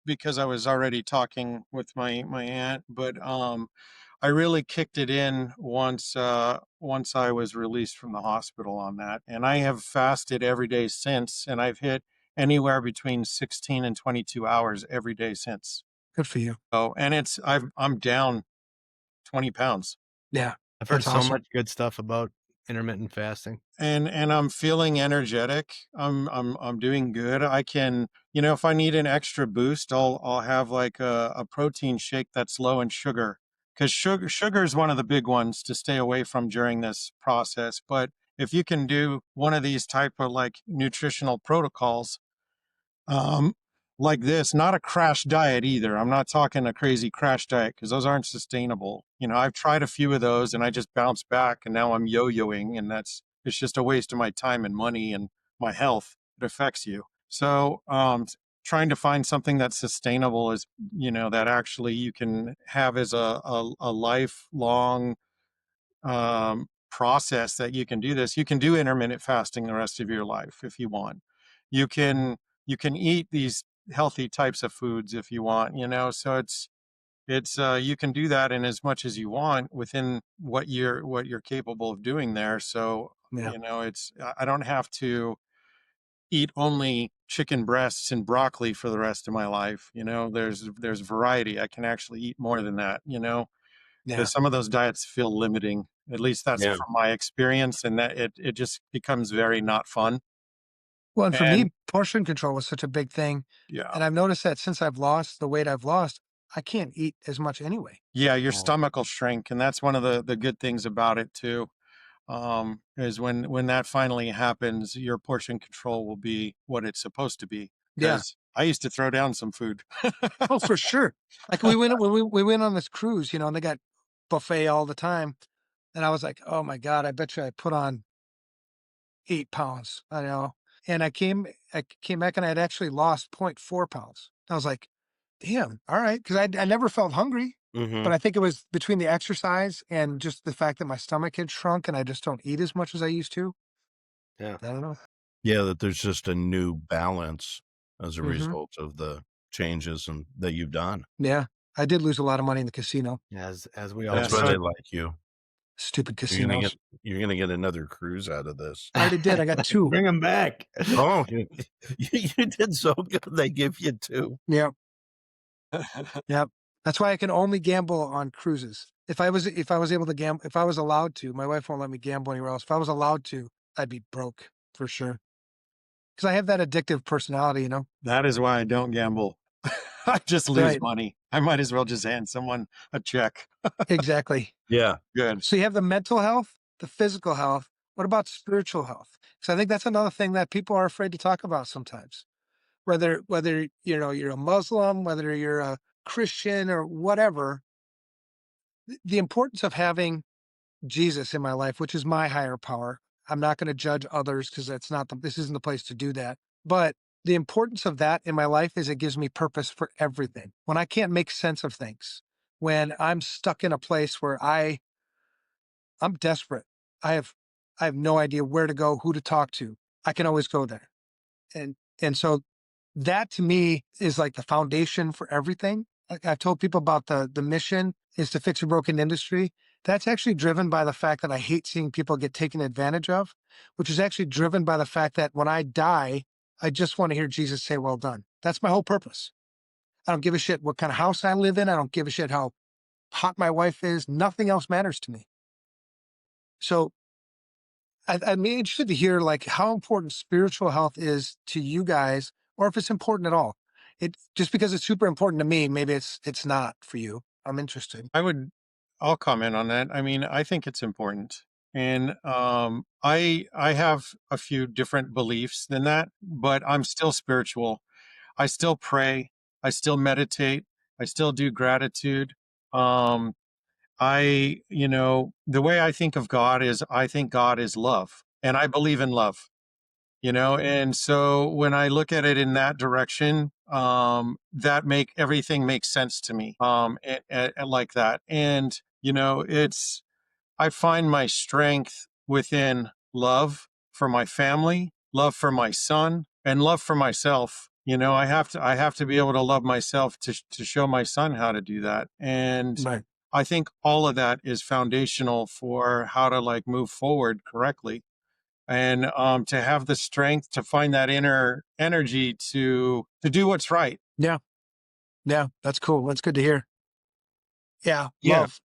because I was already talking with my aunt, but I really kicked it in once I was released from the hospital on that, and I have fasted every day since, and I've hit anywhere between 16 and 22 hours every day since. good for you. So, and I'm down 20 pounds. Yeah. I've heard That's so awesome. much good stuff about intermittent fasting. And I'm feeling energetic. I'm doing good. I can, if I need an extra boost, I'll have like a protein shake that's low in sugar, because sugar is one of the big ones to stay away from during this process. But if you can do one of these type of like nutritional protocols, um, like this, not a crash diet either. I'm not talking a crazy crash diet, because those aren't sustainable. I've tried a few of those and I just bounced back, and now I'm yo-yoing, and it's just a waste of my time and money and my health. It affects you. So, trying to find something that's sustainable is, that actually you can have as a lifelong process, that you can do this. You can do intermittent fasting the rest of your life if you want. You can you can eat these healthy types of foods if you want. So it's you can do that in as much as you want within what you're capable of doing there. So Yeah. it's I don't have to eat only chicken breasts and broccoli for the rest of my life. There's variety. I can actually eat more than that. Yeah. Because some of those diets feel limiting. At least that's Yeah. from my experience, and that it just becomes very not fun. Well, and for And me, portion control was such a big thing. yeah, And I've noticed that since I've lost the weight I've lost, I can't eat as much anyway. yeah, your Oh, stomach will shrink, and that's one of the good things about it too. Is when that finally happens, your portion control will be what it's supposed to be. Yeah. Because I used to throw down some food. Oh, for sure. Like we went when we went on this cruise, and they got buffet all the time. And I was like, oh my God, I bet you I put on 8 pounds. I know. And I came back and I had actually lost 0.4 pounds. I was like, damn, all right. Cause I never felt hungry, Mm-hmm. but I think it was between the exercise and just the fact that my stomach had shrunk and I just don't eat as much as I used to. Yeah. I don't know. Yeah, that there's just a new balance as a Mhm. result of the changes that you've done. Yeah. I did lose a lot of money in the casino. As we all That's Yeah, why do. they so like you. Stupid You're gonna casinos. get another cruise out of this. I already did. I got 2. Bring them back. Oh, you did so good. They give you 2. Yeah. Yep. That's why I can only gamble on cruises. If I was able to gamble, if I was allowed to, my wife won't let me gamble anywhere else. If I was allowed to, I'd be broke for sure. Because I have that addictive personality, you know? that is why I don't gamble. I just lose Right. money. I might as well just hand someone a check. Exactly. Yeah. Good. So you have the mental health, the physical health. What about spiritual health? Because I think that's another thing that people are afraid to talk about sometimes. Whether you know you're a Muslim, whether you're a Christian or whatever, the importance of having Jesus in my life, which is my higher power. I'm not going to judge others because this isn't the place to do that. But the importance of that in my life is it gives me purpose for everything. When I can't make sense of things, when I'm stuck in a place where I'm desperate, I have no idea where to go, who to talk to. I can always go there. And so that to me is like the foundation for everything. Like I've told people about the mission is to fix a broken industry. That's actually driven by the fact that I hate seeing people get taken advantage of, which is actually driven by the fact that when I die, I just want to hear Jesus say, well done. That's my whole purpose. I don't give a shit what kind of house I live in. I don't give a shit how hot my wife is. Nothing else matters to me. So I'm interested to hear like how important spiritual health is to you guys, or if it's important at all. It just because it's super important to me, maybe it's not for you. I'm interested. I'll comment on that. I mean, I think it's important. And I have a few different beliefs than that, but I'm still spiritual. I still pray. I still meditate. I still do gratitude. Um, the way I think of God is I think God is love, and I believe in love, and so when I look at it in that direction, everything makes sense to me, and like that. And, I find my strength within love for my family, love for my son, and love for myself. I have to be able to love myself to show my son how to do that. And Right. I think all of that is foundational for how to like move forward correctly. And to have the strength to find that inner energy to do what's right. Yeah. Yeah. That's cool. That's good to hear. Yeah. Yeah. Love.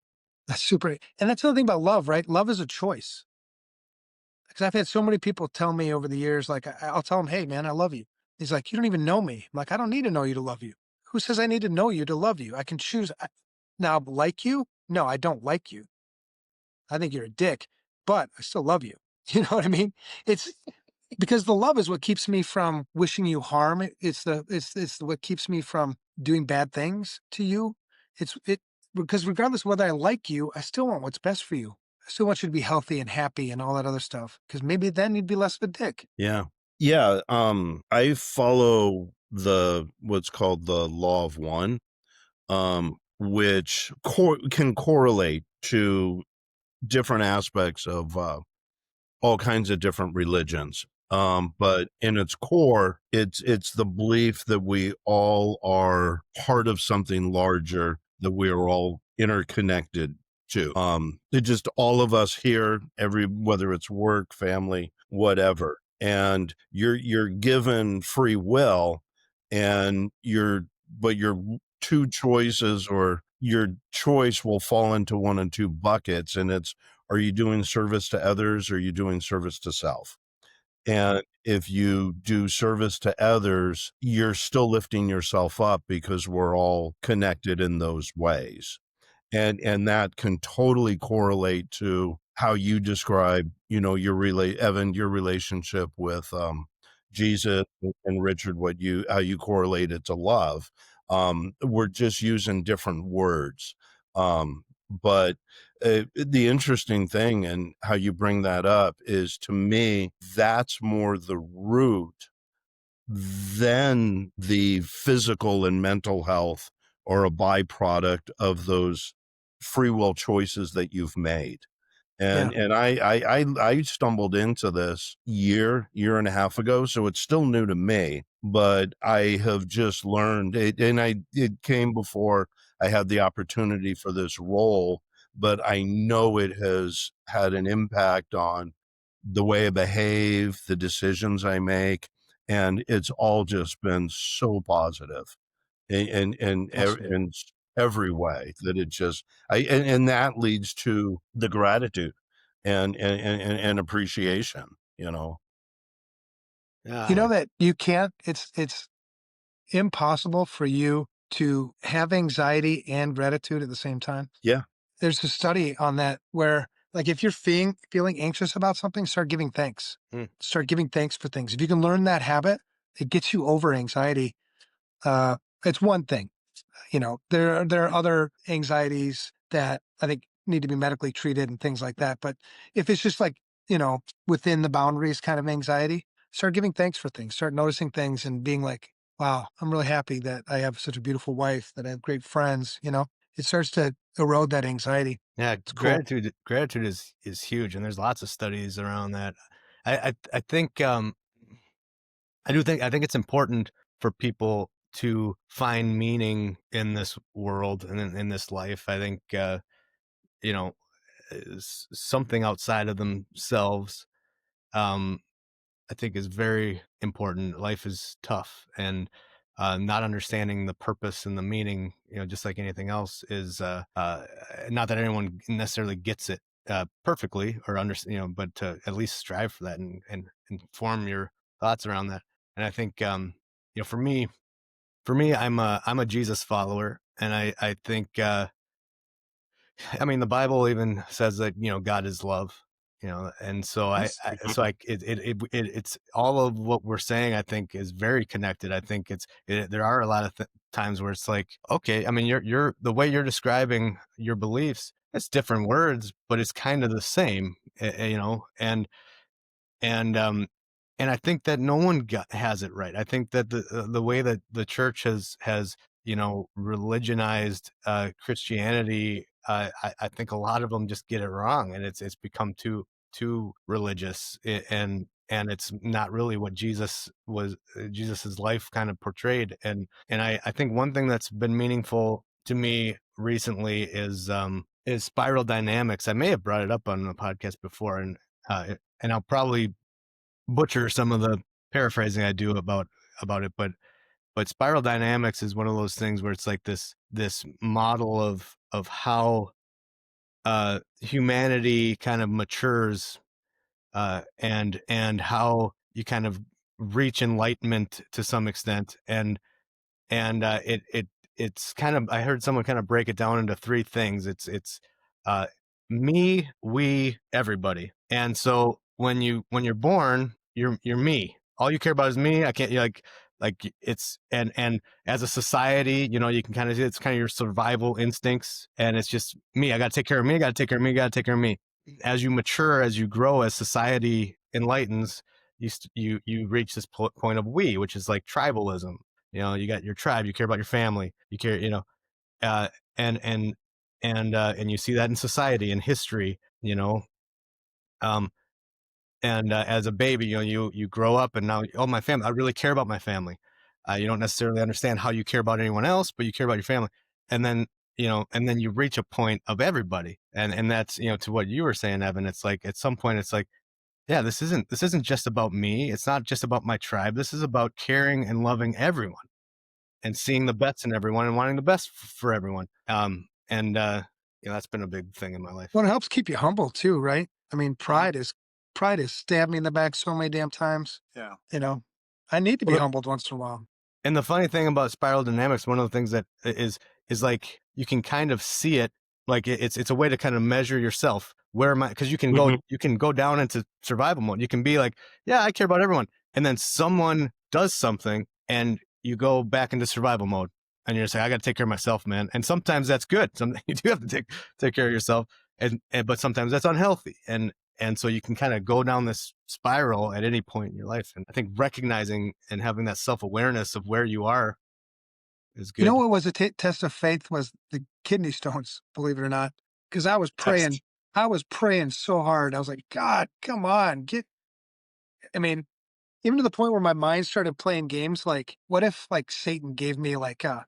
That's super. And that's the other thing about love, right? Love is a choice. Because I've had so many people tell me over the years, like I'll tell them, hey man, I love you. He's like, you don't even know me. I'm like, I don't need to know you to love you. Who says I need to know you to love you? I can choose. Now, like you? No, I don't like you. I think you're a dick, but I still love you. You know what I mean? It's because the love is what keeps me from wishing you harm. It's what keeps me from doing bad things to you. It because regardless of whether I like you, I still want what's best for you. I still want you to be healthy and happy and all that other stuff. Because maybe then you'd be less of a dick. Yeah. Yeah. I follow what's called the law of one, which can correlate to different aspects of all kinds of different religions. But in its core, it's the belief that we all are part of something larger, that we are all interconnected to. It just all of us here, whether it's work, family, whatever, and you're given free will, and your two choices or your choice will fall into one of two buckets, and it's, are you doing service to others or are you doing service to self? And if you do service to others, you're still lifting yourself up because we're all connected in those ways. And that can totally correlate to how you describe, Evan, your relationship with Jesus, and Richard, how you correlate it to love. We're just using different words. But the interesting thing and how you bring that up is, to me, that's more the root than the physical and mental health, or a byproduct of those free will choices that you've made. Yeah. And I stumbled into this year and a half ago, so it's still new to me, but I have just learned it, and it came before I had the opportunity for this role, but I know it has had an impact on the way I behave, the decisions I make, and it's all just been so positive Awesome. in every way that it just and that leads to the gratitude and appreciation, you know. You Yeah. know that you can't, it's impossible for you to have anxiety and gratitude at the same time. Yeah. There's a study on that where, like, if you're feeling anxious about something, start giving thanks. Mm. Start giving thanks for things. If you can learn that habit, it gets you over anxiety. Uh, it's one thing. There are other anxieties that I think need to be medically treated and things like that. But if it's just like, within the boundaries kind of anxiety, start giving thanks for things, start noticing things and being like, wow, I'm really happy that I have such a beautiful wife, that I have great friends, it starts to erode that anxiety. Yeah, It's cool. gratitude is huge, and there's lots of studies around that. I think I think it's important for people to find meaning in this world and in this life. I think you know something outside of themselves. Um, I think is very important. Life is tough, and not understanding the purpose and the meaning, just like anything else, is not that anyone necessarily gets it perfectly or understand, but to at least strive for that and form your thoughts around that. And I think, for me, I'm a Jesus follower, and I think I mean, the Bible even says that, God is love, and so Yes. it's all of what we're saying, I think, is very connected. I think there are a lot of times where it's like, okay, I mean, you're the way you're describing your beliefs, it's different words, but it's kind of the same, and and I think that no one has it right. I think that the way that the church has religionized Christianity, I think a lot of them just get it wrong, and it's become too religious, and it's not really what Jesus's life kind of portrayed. And I think one thing that's been meaningful to me recently is spiral dynamics. I may have brought it up on the podcast before, and I'll probably butcher some of the paraphrasing I do about it, but spiral dynamics is one of those things where it's like this model of how humanity kind of matures, and how you kind of reach enlightenment to some extent, and it's kind of, I heard someone kind of break it down into three things. It's uh me, we, everybody. And so when you're born, you're me. All you care about is me. I can't, like it's, and as a society, you can kind of, it's kind of your survival instincts, and it's just me. I got to take care of me. I got to take care of me. Got to take care of me. As you mature, as you grow, as society enlightens, you reach this point of we, which is like tribalism. You got your tribe, you care about your family, you care, uh, and and you see that in society and history, um, and as a baby, you grow up, and now, oh, my family, I really care about my family. You don't necessarily understand how you care about anyone else, but you care about your family, and then and then you reach a point of everybody, and that's, to what you were saying, Evan. It's like at some point, it's like, yeah, this isn't just about me. It's not just about my tribe. This is about caring and loving everyone, and seeing the best in everyone and wanting the best for everyone. And that's been a big thing in my life. Well, it helps keep you humble too, right? I mean, pride is stabbed me in the back so many damn times. Yeah. I need to be Well, humbled once in a while. and the funny thing about spiral dynamics, one of the things that is like, you can kind of see it, like it's a way to kind of measure yourself. Where am I? Because you can go down into survival mode. You can be like, yeah, I care about everyone, and then someone does something, and you go back into survival mode, and you're just like, I got to take care of myself, man. And sometimes that's good. Sometimes you do have to take care of yourself, and but sometimes that's unhealthy, and so you can kind of go down this spiral at any point in your life. And I think recognizing and having that self-awareness of where you are is You know good. what was a test of faith was the kidney stones, believe it or not, because I was Test. praying. I was praying so hard. I was like, God, come on, I mean, even to the point where my mind started playing games like, what if like Satan gave me like a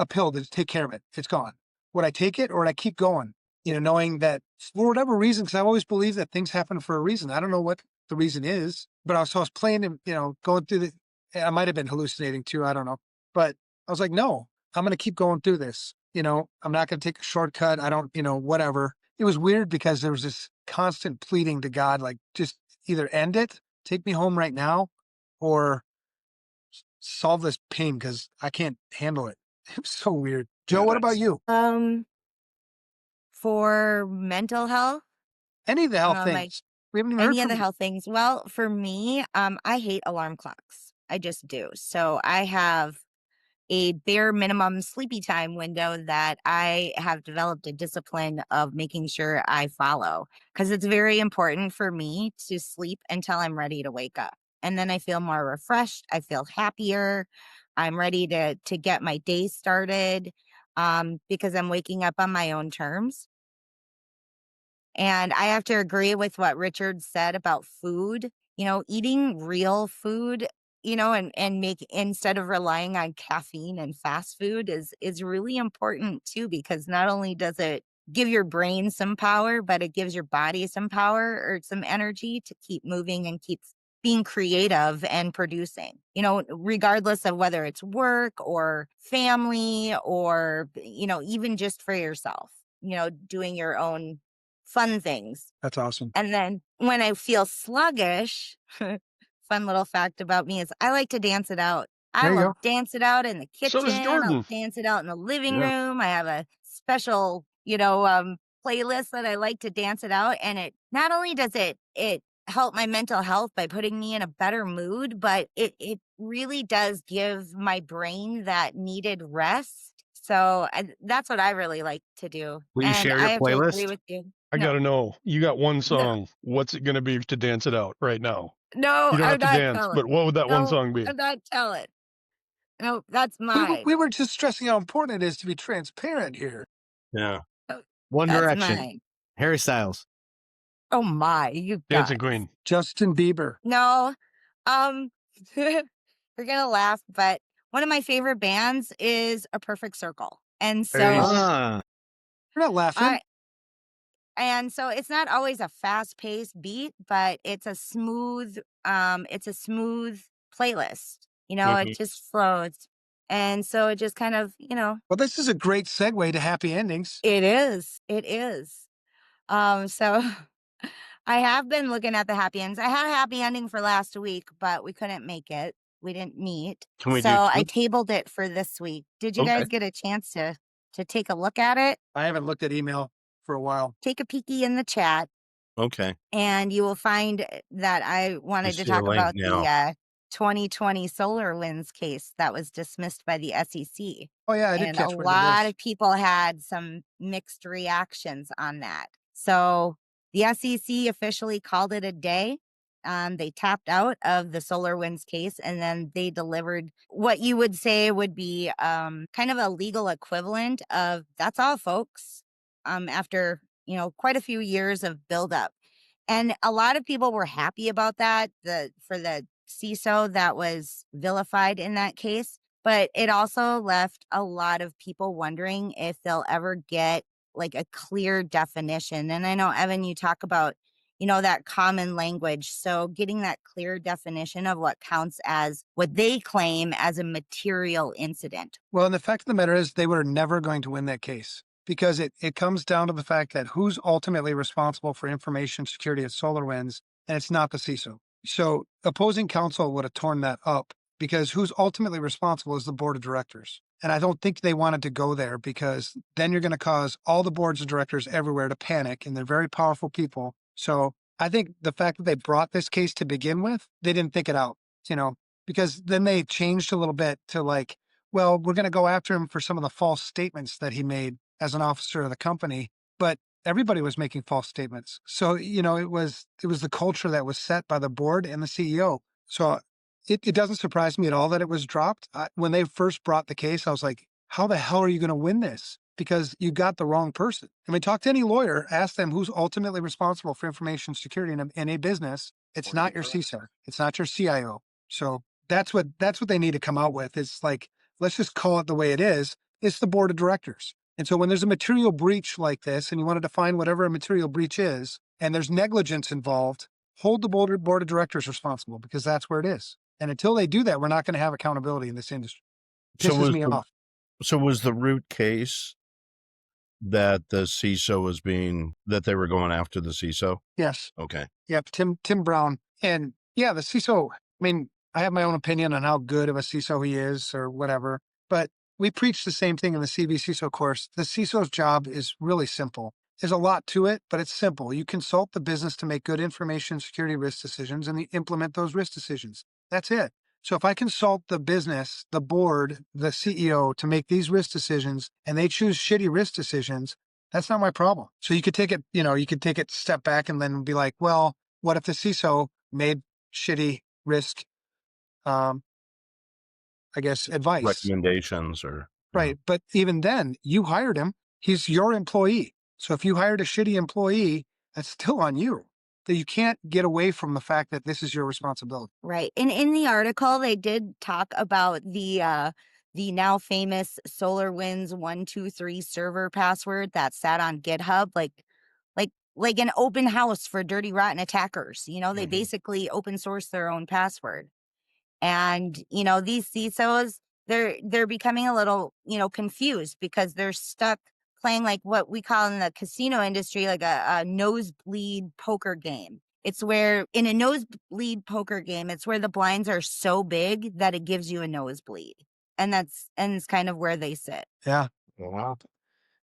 pill to take care of it? It's gone. Would I take it or would I keep going? Knowing that for whatever reason, because I've always believed that things happen for a reason. I don't know what the reason is, but I was playing and, going through I might have been hallucinating too. I don't know. But I was like, no, I'm going to keep going through this. I'm not going to take a shortcut. I don't, whatever. It was weird because there was this constant pleading to God, like just either end it, take me home right now, or solve this pain because I can't handle it. It was so weird. Joe, Yeah, what about you? For mental health, Any of the health like things? We haven't even heard any of from the you. health things. Well, for me, I hate alarm clocks. I just do. So I have a bare minimum sleepy time window that I have developed a discipline of making sure I follow, because it's very important for me to sleep until I'm ready to wake up. And then I feel more refreshed. I feel happier. I'm ready to get my day started, because I'm waking up on my own terms. And I have to agree with what Richard said about food, eating real food, and make, instead of relying on caffeine and fast food, is really important too, because not only does it give your brain some power, but it gives your body some power or some energy to keep moving and keep being creative and producing, regardless of whether it's work or family or, even just for yourself, doing your own fun things. That's awesome. And then when I feel sluggish, fun little fact about me is I like to dance it out. I There you will go. dance it out in the So does kitchen. I'll Jordan. dance it out in the living Yeah. room. I have a special, playlist that I like to dance it out. And it not only does it help my mental health by putting me in a better mood, but it really does give my brain that needed rest. So that's what I really like to do. Will you And share I your have to agree playlist? with you. I No, got to know. You got one no, song. What's it going to be to dance it out right now? no, You don't I'm have to not dance, telling. but what would that one No, song be? I'm not telling. No, that's We were, mine. we were just stressing how important it is to be transparent here. Yeah. No, One that's Direction, mine. Harry Styles. Oh my, you Dancing guys. Queen. Justin Bieber. No, um, you're gonna laugh, but one of my favorite bands is A Perfect Circle, and There you so go. Ah, We're not laughing. it's not always a fast-paced beat, but it's a smooth playlist. It Mhm. just flows, and so it just kind of, Well, this is a great segue to happy endings. it is. It is. So I have been looking at the happy ends. I had a happy ending for last week, but we couldn't make it. We didn't meet. Can we So do I two? tabled it for this week. Did you Okay. guys get a chance to take a look at it? I haven't looked at email for a while. Take a peeky in the chat, Okay. and you will find that I I wanted to see a talk link about now. the 2020 SolarWinds case that was dismissed by the SEC. Oh yeah, I did And a catch wind of lot this. of people had some mixed reactions on that. So the SEC officially called it a day. They tapped out of the SolarWinds case, and then they delivered what you would say would be kind of a legal equivalent of "that's all, folks." After quite a few years of buildup, and a lot of people were happy about that. For the CISO that was vilified in that case. But it also left a lot of people wondering if they'll ever get like a clear definition. And I know, Evan, you talk about, that common language. So getting that clear definition of what counts as what they claim as a material incident. Well, and the fact of the matter is they were never going to win that case because it comes down to the fact that who's ultimately responsible for information security at SolarWinds, and it's not the CISO. So opposing counsel would have torn that up because who's ultimately responsible is the board of directors. And I don't think they wanted to go there because then you're going to cause all the boards of directors everywhere to panic, and they're very powerful people. So I think the fact that they brought this case to begin with, they didn't think it out, because then they changed a little bit to like, well, we're going to go after him for some of the false statements that he made as an officer of the company. But everybody was making false statements. So, it was the culture that was set by the board and the CEO. So it doesn't surprise me at all that it was dropped. When they first brought the case, I was like, how the hell are you going to win this? because you got the wrong person. I mean, talk to any lawyer, ask them who's ultimately responsible for information security in a business. It's not your CISO. It's not your CIO. So that's what they need to come out with. It's like, let's just call it the way it is. It's the board of directors. And so when there's a material breach like this, and you want to define whatever a material breach is, and there's negligence involved, hold the board of directors responsible, because that's where it is. And until they do that, we're not going to have accountability in this industry. Pisses me off. So was the root case that the CISO that they were going after the CISO? Yes. Okay. Yep. Tim Brown. And yeah, the CISO, I mean, I have my own opinion on how good of a CISO he is or whatever, but we preach the same thing in the CVCISO course. The CISO's job is really simple. There's a lot to it, but it's simple. You consult the business to make good information security risk decisions, and you implement those risk decisions. That's it. So if I consult the business, the board, the CEO to make these risk decisions, and they choose shitty risk decisions, that's not my problem. So you could take it step back and then be like, well, what if the CISO made shitty risk, advice? Recommendations or... Right. But even then, you hired him. He's your employee. So if you hired a shitty employee, that's still on you. That you can't get away from the fact that this is your responsibility. Right. And in the article, they did talk about the now famous SolarWinds 123 server password that sat on GitHub, like an open house for dirty, rotten attackers. They basically open source their own password. And, these CISOs, they're becoming a little, confused because they're stuck playing like what we call in the casino industry, like a nosebleed poker game. It's where in a nosebleed poker game, it's where the blinds are so big that it gives you a nosebleed. And it's kind of where they sit. Yeah. Wow.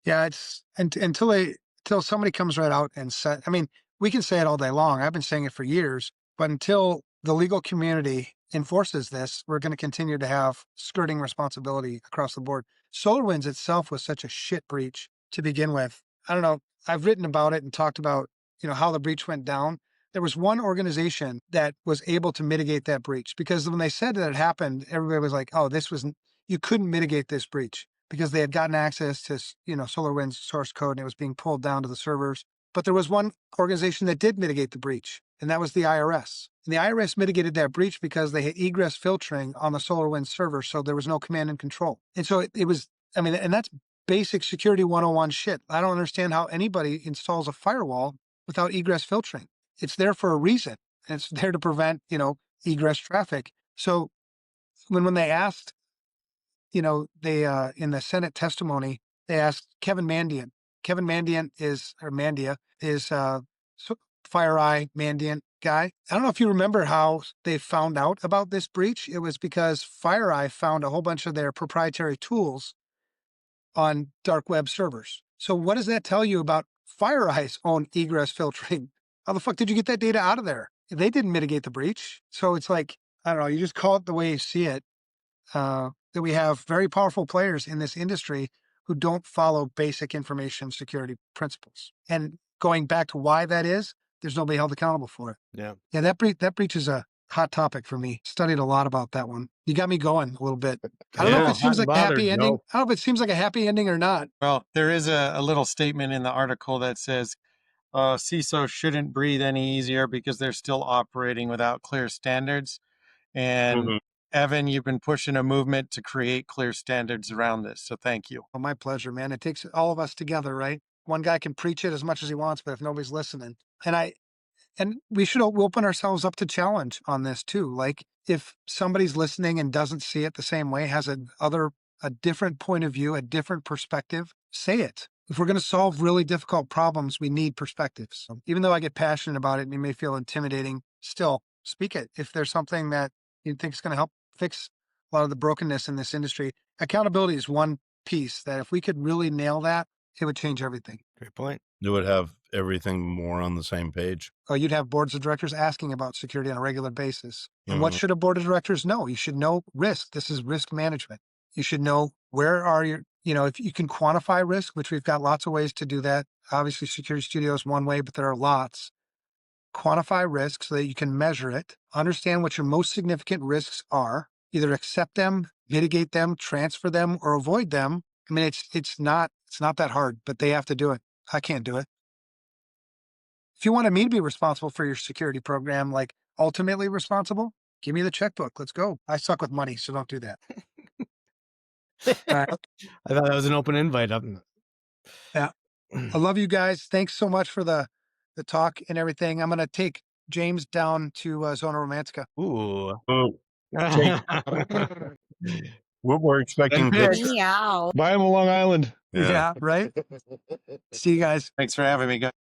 Yeah. It's until somebody comes right out and said, I mean, we can say it all day long. I've been saying it for years, but until the legal community enforces this, we're going to continue to have skirting responsibility across the board. SolarWinds itself was such a shit breach to begin with. I don't know. I've written about it and talked about, how the breach went down. There was one organization that was able to mitigate that breach, because when they said that it happened, everybody was like, oh, you couldn't mitigate this breach because they had gotten access to, SolarWinds source code and it was being pulled down to the servers. But there was one organization that did mitigate the breach, and that was the IRS. And the IRS mitigated that breach because they had egress filtering on the SolarWinds server, so there was no command and control. And so it was, and that's basic security 101 shit. I don't understand how anybody installs a firewall without egress filtering. It's there for a reason, and it's there to prevent, egress traffic. So when they asked, they in the Senate testimony, they asked Kevin Mandiant. Kevin Mandiant is FireEye Mandiant guy. I don't know if you remember how they found out about this breach. It was because FireEye found a whole bunch of their proprietary tools on dark web servers. So what does that tell you about FireEye's own egress filtering? How the fuck did you get that data out of there? They didn't mitigate the breach. So it's like, I don't know, you just call it the way you see it. That we have very powerful players in this industry who don't follow basic information security principles. And going back to why that is, there's nobody held accountable for it. Yeah. Yeah, that breach is a hot topic for me. Studied a lot about that one. You got me going a little bit. I don't know if it seems like a happy ending. I don't know if it seems like a happy ending or not. Well, there is a little statement in the article that says CISO shouldn't breathe any easier because they're still operating without clear standards. And Evan, you've been pushing a movement to create clear standards around this. So thank you. Oh, my pleasure, man. It takes all of us together, right? One guy can preach it as much as he wants, but if nobody's listening, and we should open ourselves up to challenge on this too. Like if somebody's listening and doesn't see it the same way, has a different point of view, a different perspective, say it. If we're going to solve really difficult problems, we need perspectives. Even though I get passionate about it and it may feel intimidating, still speak it. If there's something that you think is going to help fix a lot of the brokenness in this industry, accountability is one piece that if we could really nail that, it would change everything. Great point. You would have everything more on the same page. Oh, you'd have boards of directors asking about security on a regular basis. And what should a board of directors know? You should know risk. This is risk management. You should know where are your, if you can quantify risk, which we've got lots of ways to do that. Obviously, Security Studio is one way, but there are lots. Quantify risk so that you can measure it. Understand what your most significant risks are. Either accept them, mitigate them, transfer them, or avoid them. I mean, it's not It's not that hard, but they have to do it. I can't do it. If you wanted me to be responsible for your security program, like ultimately responsible, give me the checkbook. Let's go. I suck with money, so don't do that. All right. I thought that was an open invite. Yeah. I love you guys. Thanks so much for the talk and everything. I'm gonna take James down to Zona Romantica. Ooh. Oh, Jake, we're expecting Thanks. pictures. Meow. Buy him a Long Island. Yeah, right. See you guys. Thanks for having me, guys.